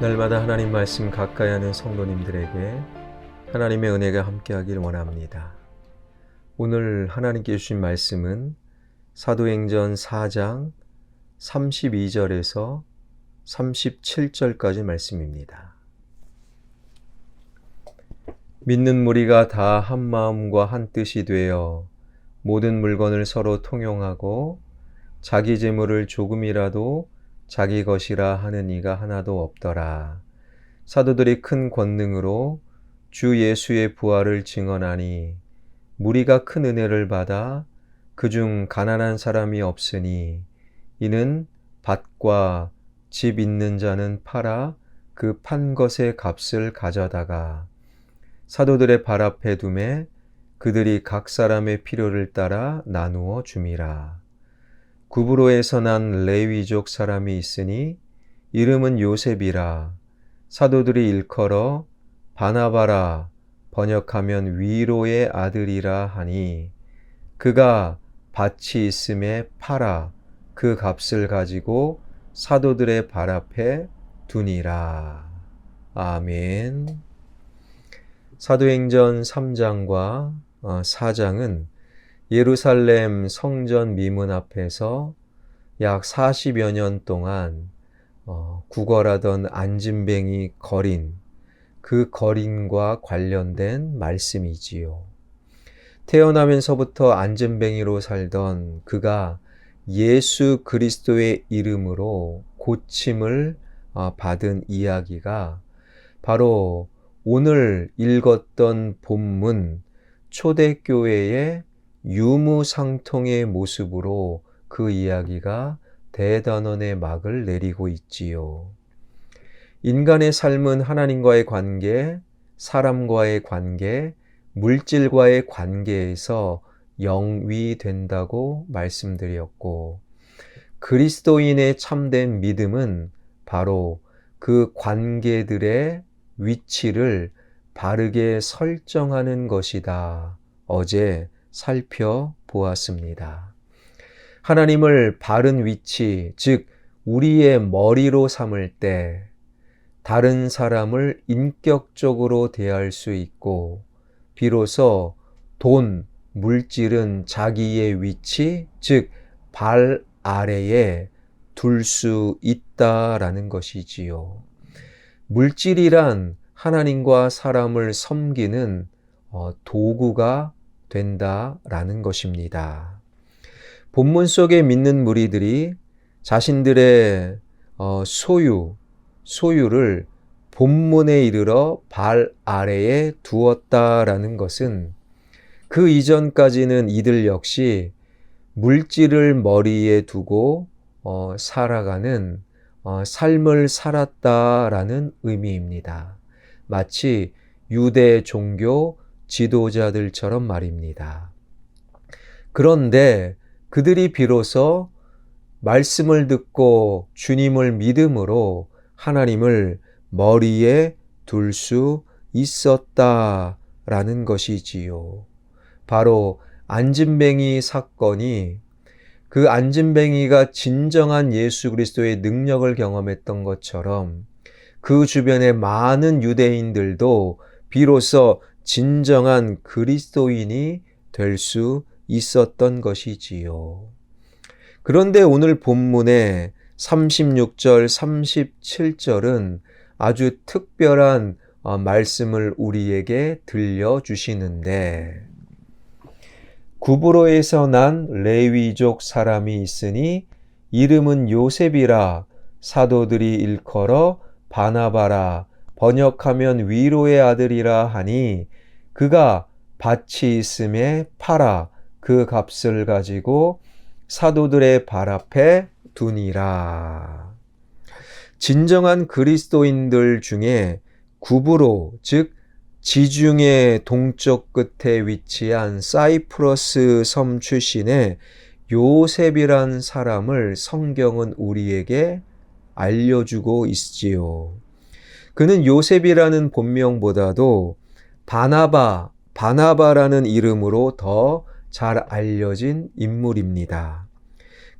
날마다 하나님 말씀 가까이 하는 성도님들에게 하나님의 은혜가 함께하길 원합니다. 오늘 하나님께 주신 말씀은 사도행전 4장 32절에서 37절까지 말씀입니다. 믿는 무리가 다 한 마음과 한 뜻이 되어 모든 물건을 서로 통용하고 자기 재물을 조금이라도 자기 것이라 하는 이가 하나도 없더라. 사도들이 큰 권능으로 주 예수의 부활을 증언하니 무리가 큰 은혜를 받아 그중 가난한 사람이 없으니 이는 밭과 집 있는 자는 팔아 그 판 것의 값을 가져다가 사도들의 발 앞에 두매 그들이 각 사람의 필요를 따라 나누어 줌이라. 구브로에서 난 레위족 사람이 있으니 이름은 요셉이라. 사도들이 일컬어 바나바라 번역하면 위로의 아들이라 하니 그가 밭이 있음에 팔아 그 값을 가지고 사도들의 발 앞에 두니라. 아멘. 사도행전 3장과 4장은 예루살렘 성전 미문 앞에서 약 40여 년 동안 구걸하던 안진뱅이 거린, 그 거린과 관련된 말씀이지요. 태어나면서부터 안진뱅이로 살던 그가 예수 그리스도의 이름으로 고침을 받은 이야기가 바로 오늘 읽었던 본문 초대교회의 유무상통의 모습으로 그 이야기가 대단원의 막을 내리고 있지요. 인간의 삶은 하나님과의 관계, 사람과의 관계, 물질과의 관계에서 영위된다고 말씀드렸고, 그리스도인의 참된 믿음은 바로 그 관계들의 위치를 바르게 설정하는 것이다. 어제 살펴보았습니다. 하나님을 바른 위치, 즉 우리의 머리로 삼을 때 다른 사람을 인격적으로 대할 수 있고 비로소 돈, 물질은 자기의 위치, 즉 발 아래에 둘 수 있다라는 것이지요. 물질이란 하나님과 사람을 섬기는 도구가 된다라는 것입니다. 본문 속에 믿는 무리들이 자신들의 소유를 본문에 이르러 발 아래에 두었다라는 것은 그 이전까지는 이들 역시 물질을 머리에 두고 살아가는 삶을 살았다라는 의미입니다. 마치 유대 종교 지도자들처럼 말입니다. 그런데 그들이 비로소 말씀을 듣고 주님을 믿음으로 하나님을 머리에 둘 수 있었다라는 것이지요. 바로 안진뱅이 사건이 그 안진뱅이가 진정한 예수 그리스도의 능력을 경험했던 것처럼 그 주변의 많은 유대인들도 비로소 진정한 그리스도인이 될 수 있었던 것이지요. 그런데 오늘 본문의 36절, 37절은 아주 특별한 말씀을 우리에게 들려주시는데 구브로에서 난 레위족 사람이 있으니 이름은 요셉이라. 사도들이 일컬어 바나바라 번역하면 위로의 아들이라 하니 그가 밭이 있음에 팔아 그 값을 가지고 사도들의 발 앞에 두니라. 진정한 그리스도인들 중에 구브로, 즉 지중해 동쪽 끝에 위치한 사이프러스 섬 출신의 요셉이란 사람을 성경은 우리에게 알려주고 있지요. 그는 요셉이라는 본명보다도 바나바라는 이름으로 더 잘 알려진 인물입니다.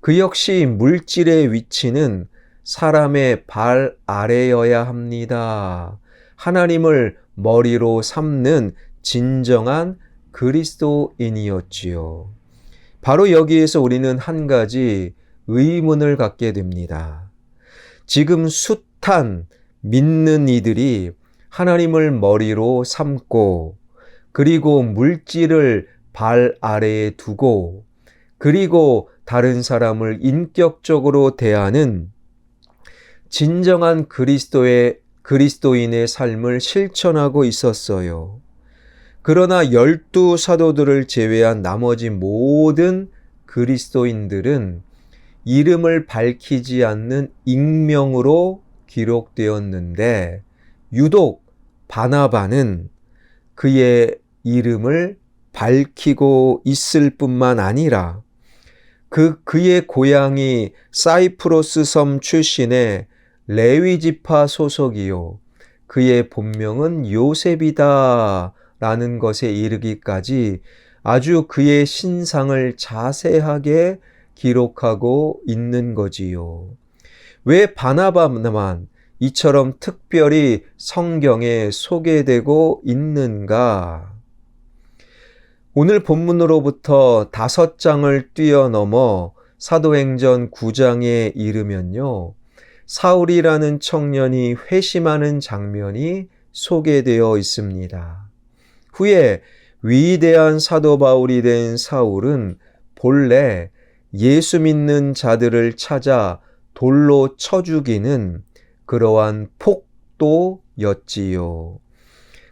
그 역시 물질의 위치는 사람의 발 아래여야 합니다. 하나님을 머리로 삼는 진정한 그리스도인이었지요. 바로 여기에서 우리는 한 가지 의문을 갖게 됩니다. 지금 숱한 믿는 이들이 하나님을 머리로 삼고 그리고 물질을 발 아래에 두고 그리고 다른 사람을 인격적으로 대하는 진정한 그리스도인의 삶을 실천하고 있었어요. 그러나 12사도들을 제외한 나머지 모든 그리스도인들은 이름을 밝히지 않는 익명으로 기록되었는데 유독 바나바는 그의 이름을 밝히고 있을 뿐만 아니라 그의 고향이 사이프러스 섬 출신의 레위 지파 소속이요. 그의 본명은 요셉이다 라는 것에 이르기까지 아주 그의 신상을 자세하게 기록하고 있는 거지요. 왜 바나바만 이처럼 특별히 성경에 소개되고 있는가? 오늘 본문으로부터 5장을 뛰어넘어 사도행전 9장에 이르면요. 사울이라는 청년이 회심하는 장면이 소개되어 있습니다. 후에 위대한 사도 바울이 된 사울은 본래 예수 믿는 자들을 찾아 돌로 쳐 죽이는 그러한 폭도였지요.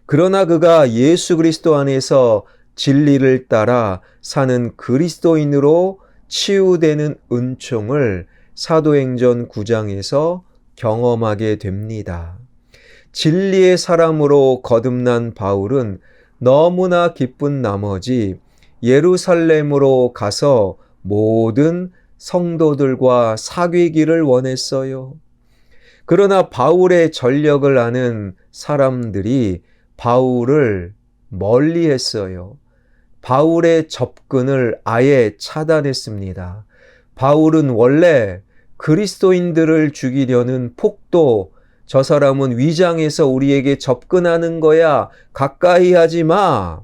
그러나 그가 예수 그리스도 안에서 진리를 따라 사는 그리스도인으로 치유되는 은총을 사도행전 9장에서 경험하게 됩니다. 진리의 사람으로 거듭난 바울은 너무나 기쁜 나머지 예루살렘으로 가서 모든 성도들과 사귀기를 원했어요. 그러나 바울의 전력을 아는 사람들이 바울을 멀리했어요. 바울의 접근을 아예 차단했습니다. 바울은 원래 그리스도인들을 죽이려는 폭도, 저 사람은 위장해서 우리에게 접근하는 거야. 가까이 하지 마.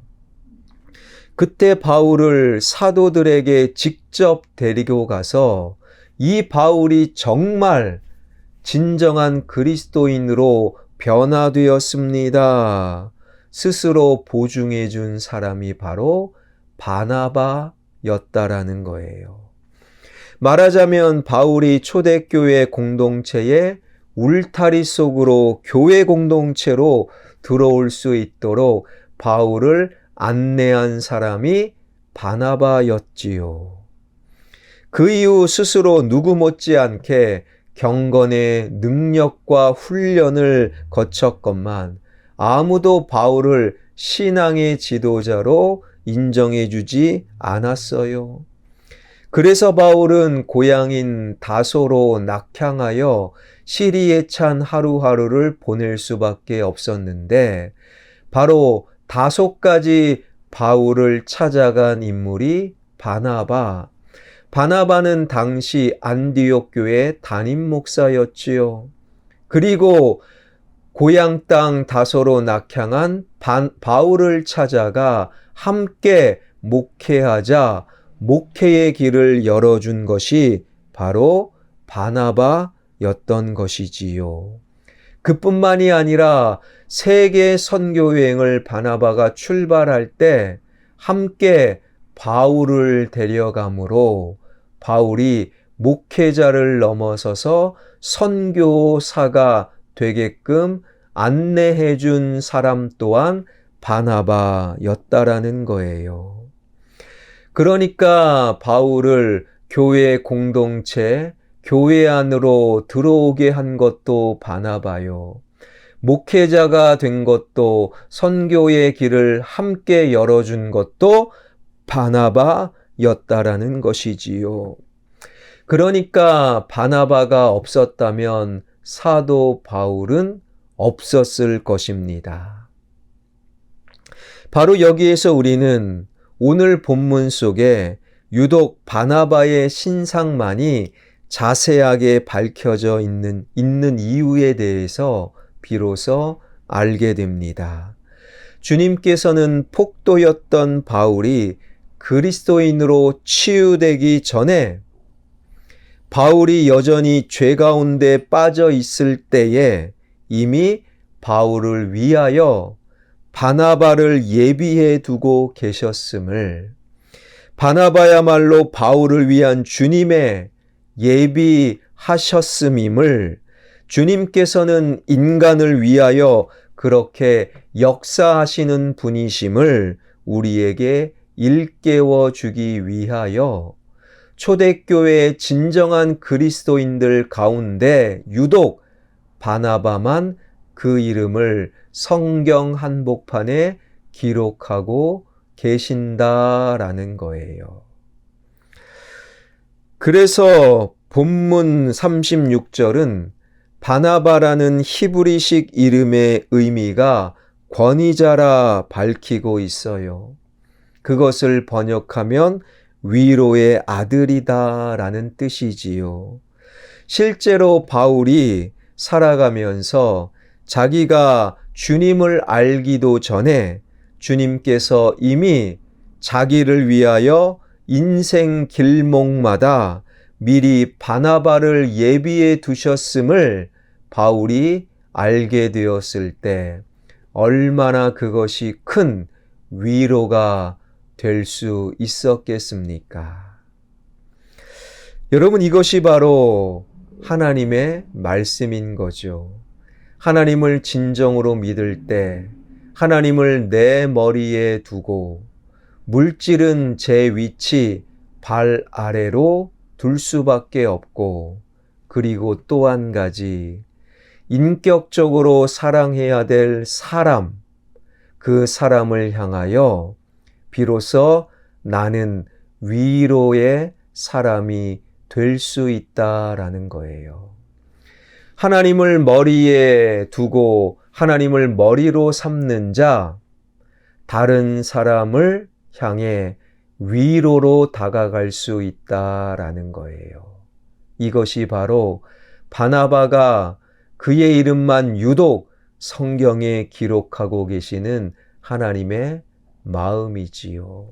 그때 바울을 사도들에게 직접 데리고 가서 이 바울이 정말 진정한 그리스도인으로 변화되었습니다. 스스로 보증해 준 사람이 바로 바나바였다라는 거예요. 말하자면 바울이 초대교회 공동체의 울타리 속으로 교회 공동체로 들어올 수 있도록 바울을 안내한 사람이 바나바였지요. 그 이후 스스로 누구 못지않게 경건의 능력과 훈련을 거쳤건만 아무도 바울을 신앙의 지도자로 인정해 주지 않았어요. 그래서 바울은 고향인 다소로 낙향하여 시리에 찬 하루하루를 보낼 수밖에 없었는데 바로 다소까지 바울을 찾아간 인물이 바나바는 당시 안디옥 교회 담임 목사였지요. 그리고 고향 땅 다소로 낙향한 바울을 찾아가 함께 목회하자 목회의 길을 열어준 것이 바로 바나바였던 것이지요. 그뿐만이 아니라 세계 선교 여행을 바나바가 출발할 때 함께 바울을 데려가므로 바울이 목회자를 넘어서서 선교사가 되게끔 안내해 준 사람 또한 바나바였다라는 거예요. 그러니까 바울을 교회 공동체, 교회 안으로 들어오게 한 것도 바나바요. 목회자가 된 것도 선교의 길을 함께 열어준 것도 바나바였다라는 것이지요. 그러니까 바나바가 없었다면 사도 바울은 없었을 것입니다. 바로 여기에서 우리는 오늘 본문 속에 유독 바나바의 신상만이 자세하게 밝혀져 있는 이유에 대해서 비로소 알게 됩니다. 주님께서는 폭도였던 바울이 그리스도인으로 치유되기 전에 바울이 여전히 죄 가운데 빠져 있을 때에 이미 바울을 위하여 바나바를 예비해 두고 계셨음을, 바나바야말로 바울을 위한 주님의 예비하셨음임을, 주님께서는 인간을 위하여 그렇게 역사하시는 분이심을 우리에게 일깨워 주기 위하여 초대교회의 진정한 그리스도인들 가운데 유독 바나바만 그 이름을 성경 한복판에 기록하고 계신다라는 거예요. 그래서 본문 36절은 바나바라는 히브리식 이름의 의미가 권위자라 밝히고 있어요. 그것을 번역하면 위로의 아들이다 라는 뜻이지요. 실제로 바울이 살아가면서 자기가 주님을 알기도 전에 주님께서 이미 자기를 위하여 인생 길목마다 미리 바나바를 예비해 두셨음을 바울이 알게 되었을 때 얼마나 그것이 큰 위로가 될 수 있었겠습니까? 여러분, 이것이 바로 하나님의 말씀인 거죠. 하나님을 진정으로 믿을 때 하나님을 내 머리에 두고 물질은 제 위치 발 아래로 둘 수밖에 없고, 그리고 또 한 가지 인격적으로 사랑해야 될 사람, 그 사람을 향하여 비로소 나는 위로의 사람이 될 수 있다라는 거예요. 하나님을 머리에 두고 하나님을 머리로 삼는 자, 다른 사람을 향해 위로로 다가갈 수 있다라는 거예요. 이것이 바로 바나바가 그의 이름만 유독 성경에 기록하고 계시는 하나님의 마음이지요.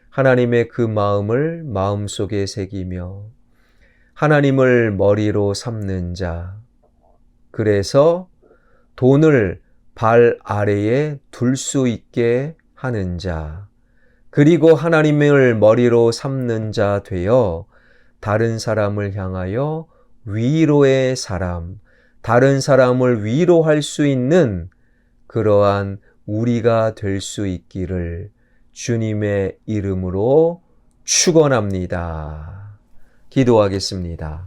하나님의 그 마음을 마음속에 새기며 하나님을 머리로 삼는 자, 그래서 돈을 발 아래에 둘 수 있게 하는 자, 그리고 하나님을 머리로 삼는 자 되어 다른 사람을 향하여 위로의 사람, 다른 사람을 위로할 수 있는 그러한 우리가 될 수 있기를 주님의 이름으로 축원합니다. 기도하겠습니다.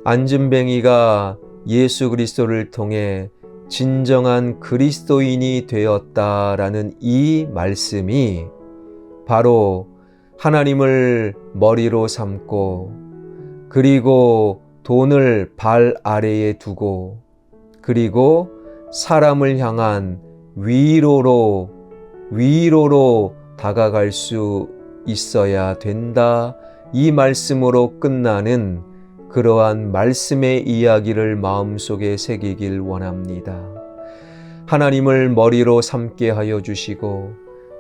안진뱅이가 예수 그리스도를 통해 진정한 그리스도인이 되었다라는 이 말씀이 바로 하나님을 머리로 삼고, 그리고 돈을 발 아래에 두고, 그리고 사람을 향한 위로로 다가갈 수 있어야 된다, 이 말씀으로 끝나는 그러한 말씀의 이야기를 마음속에 새기길 원합니다. 하나님을 머리로 삼게 하여 주시고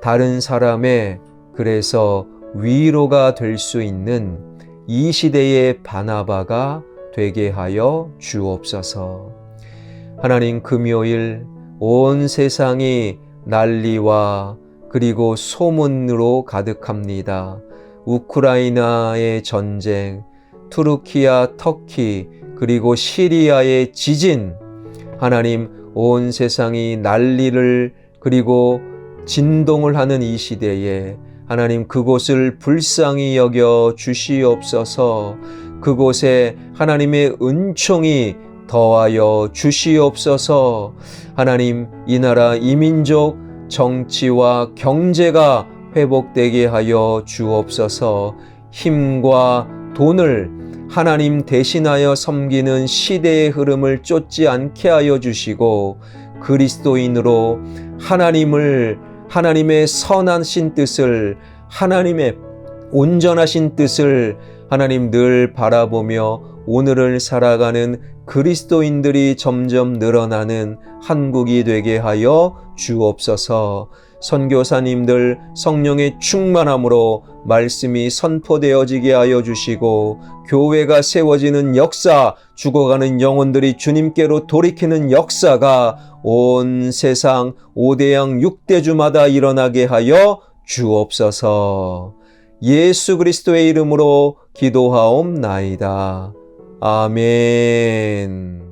다른 사람의 그래서 위로가 될 수 있는 이 시대의 바나바가 되게 하여 주옵소서. 하나님, 금요일 온 세상이 난리와 그리고 소문으로 가득합니다. 우크라이나의 전쟁, 투르키아, 터키, 그리고 시리아의 지진, 하나님, 온 세상이 난리를 그리고 진동을 하는 이 시대에 하나님, 그곳을 불쌍히 여겨 주시옵소서. 그곳에 하나님의 은총이 더하여 주시옵소서. 하나님, 이 나라 이 민족 정치와 경제가 회복되게 하여 주옵소서. 힘과 돈을 하나님 대신하여 섬기는 시대의 흐름을 쫓지 않게 하여 주시고, 그리스도인으로 하나님의 선하신 뜻을, 하나님의 온전하신 뜻을 하나님 늘 바라보며 오늘을 살아가는 그리스도인들이 점점 늘어나는 한국이 되게 하여 주옵소서. 선교사님들 성령의 충만함으로 말씀이 선포되어지게 하여 주시고, 교회가 세워지는 역사, 죽어가는 영혼들이 주님께로 돌이키는 역사가 온 세상 5대양 6대주마다 일어나게 하여 주옵소서. 예수 그리스도의 이름으로 기도하옵나이다. 아멘.